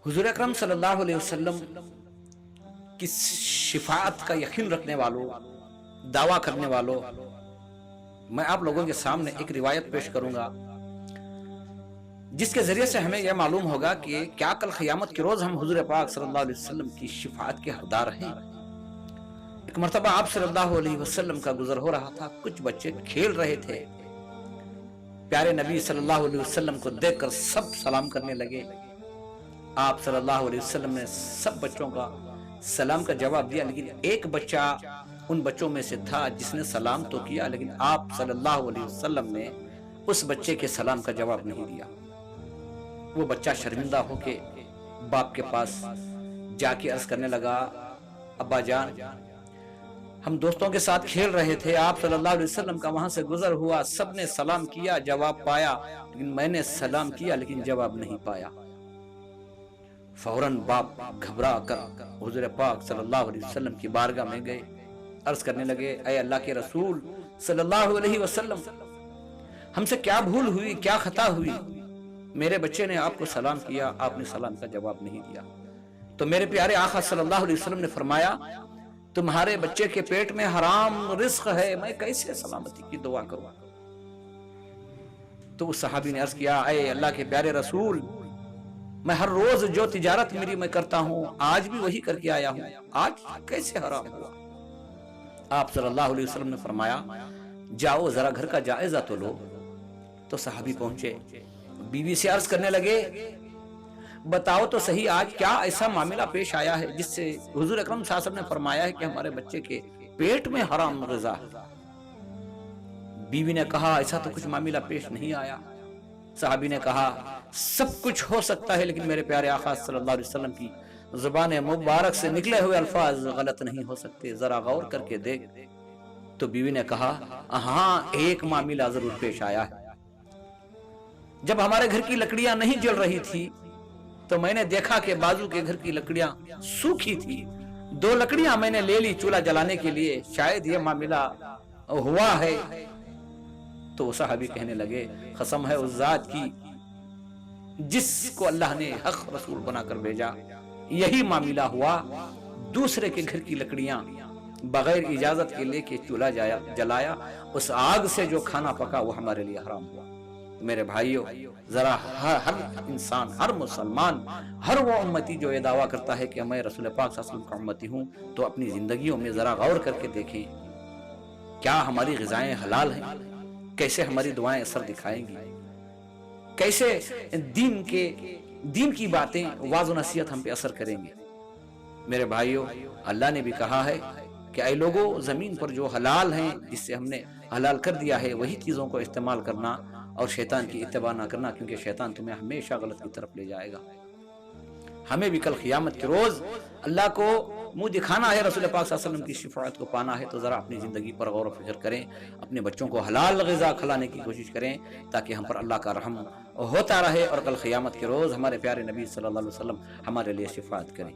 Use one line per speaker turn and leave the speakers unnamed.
हुजूर अकरम सल्लल्लाहु अलैहि वसल्लम की शिफाअत का यकीन रखने वालों, दावा करने वालों, मैं आप लोगों के सामने एक रिवायत पेश करूंगा जिसके जरिए से हमें यह मालूम होगा कि क्या कल क़यामत के रोज हम हुजूर पाक सल्लल्लाहु अलैहि वसल्लम की शिफाअत के हकदार हैं। एक मर्तबा आप सल्लल्लाहु अलैहि वसल्लम का गुजर हो रहा था, कुछ बच्चे खेल रहे थे। प्यारे नबी सल्लल्लाहु अलैहि वसल्लम को देखकर सब सलाम करने लगे। आप सल्लल्लाहु अलैहि वसल्लम ने सब बच्चों का सलाम का जवाब दिया, लेकिन एक बच्चा उन बच्चों में से था जिसने सलाम तो किया, लेकिन आप सल्लल्लाहु अलैहि वसल्लम ने उस बच्चे के सलाम का जवाब नहीं दिया। वो बच्चा शर्मिंदा होके बाप के पास जाके अर्ज करने लगा, अब्बा जान, हम दोस्तों के साथ खेल रहे थे, आप सल्लल्लाहु अलैहि वसल्लम का वहां से गुजर हुआ, सबने सलाम किया, जवाब पाया, लेकिन मैंने सलाम किया लेकिन जवाब नहीं पाया। फौरन बाप घबरा कर हुजूर पाक सल्लल्लाहु अलैहि वसल्लम की बारगाह में गए, अर्ज करने लगे, ऐ अल्लाह के रसूल सल्लल्लाहु अलैहि वसल्लम, हमसे क्या भूल हुई, क्या खता हुई? मेरे बच्चे ने आपको सलाम किया, आपने सलाम का जवाब नहीं दिया। तो मेरे प्यारे आका सल्लल्लाहु अलैहि वसल्लम ने फरमाया, तुम्हारे बच्चे के पेट में हराम रिस्क है, मैं कैसे सलामती की दुआ करूं? तो उस सहाबी ने अर्ज किया, ऐ अल्लाह के प्यारे रसूल, मैं हर रोज जो तिजारत मेरी मैं करता हूं, आज भी वही करके आया हूं, आज कैसे हराम हुआ? आप सल्लल्लाहु अलैहि वसल्लम ने फरमाया, जाओ जरा घर का जायजा तो लो। तो सहाबी पहुंचे, बीवी से अर्ज करने लगे, बताओ तो सही आज क्या ऐसा मामला पेश आया है जिससे हुजूर अकरम सल्लल्लाहु अलैहि वसल्लम ने फरमाया है कि हमारे बच्चे के पेट में हराम ग़िज़ा है। बीवी ने कहा, ऐसा तो कुछ मामला पेश नहीं आया। सहाबी ने कहा, सब कुछ हो सकता है, लेकिन मेरे प्यारे आका सल्लल्लाहु अलैहि वसल्लम की ज़ुबान मुबारक से निकले हुए अल्फाज गलत नहीं हो सकते, जरा गौर करके देख। तो बीवी ने कहा, हाँ, एक मामला जरूर पेश आया है। जब हमारे घर की लकड़ियां नहीं जल रही थी तो मैंने देखा कि बाजू के घर की लकड़ियां सूखी थी। 2 लकड़ियां मैंने ले ली चूल्हा जलाने के लिए, शायद यह मामला हुआ है। तो वो सहाबी कहने लगे, कसम है उस जात की जिसको अल्लाह ने हक रसूल बनाकर भेजा, यही मामला हुआ। दूसरे के घर की लकड़ियां बगैर इजाजत के लेके चूल्हा जलाया, उस आग से जो खाना पका वो हमारे लिए हराम हुआ। मेरे भाइयों, जरा हर इंसान, हर मुसलमान, हर वो उम्मती जो ये दावा करता है कि मैं रसूल पाक सल्लल्लाहु अलैहि वसल्लम का उम्मती हूं, तो अपनी जिंदगियों में जरा गौर करके देखें, क्या हमारी ग़िज़ाएं हलाल हैं? कैसे हमारी दुआएं असर दिखाएंगी? कैसे दीन की बातें वाज़ नसीहत हम पे असर करेंगे? मेरे भाइयों, अल्लाह ने भी कहा है कि ऐ लोगों, जमीन पर जो हलाल हैं, जिससे हमने हलाल कर दिया है, वही चीजों को इस्तेमाल करना और शैतान की इत्तिबा ना करना, क्योंकि शैतान तुम्हें हमेशा गलत की तरफ ले जाएगा। हमें भी कल क़यामत के रोज अल्लाह को मुंह दिखाना है, रसूल पाक सल्लल्लाहु अलैहि वसल्लम की शिफाअत को पाना है, तो जरा अपनी जिंदगी पर गौर व फिक्र करें, अपने बच्चों को हलाल ग़िज़ा खिलाने की कोशिश करें, ताकि हम पर अल्लाह का रहम होता रहे और कल क़यामत के रोज हमारे प्यारे नबी सल्लल्लाहु अलैहि वसल्लम हमारे लिए शिफाअत करें।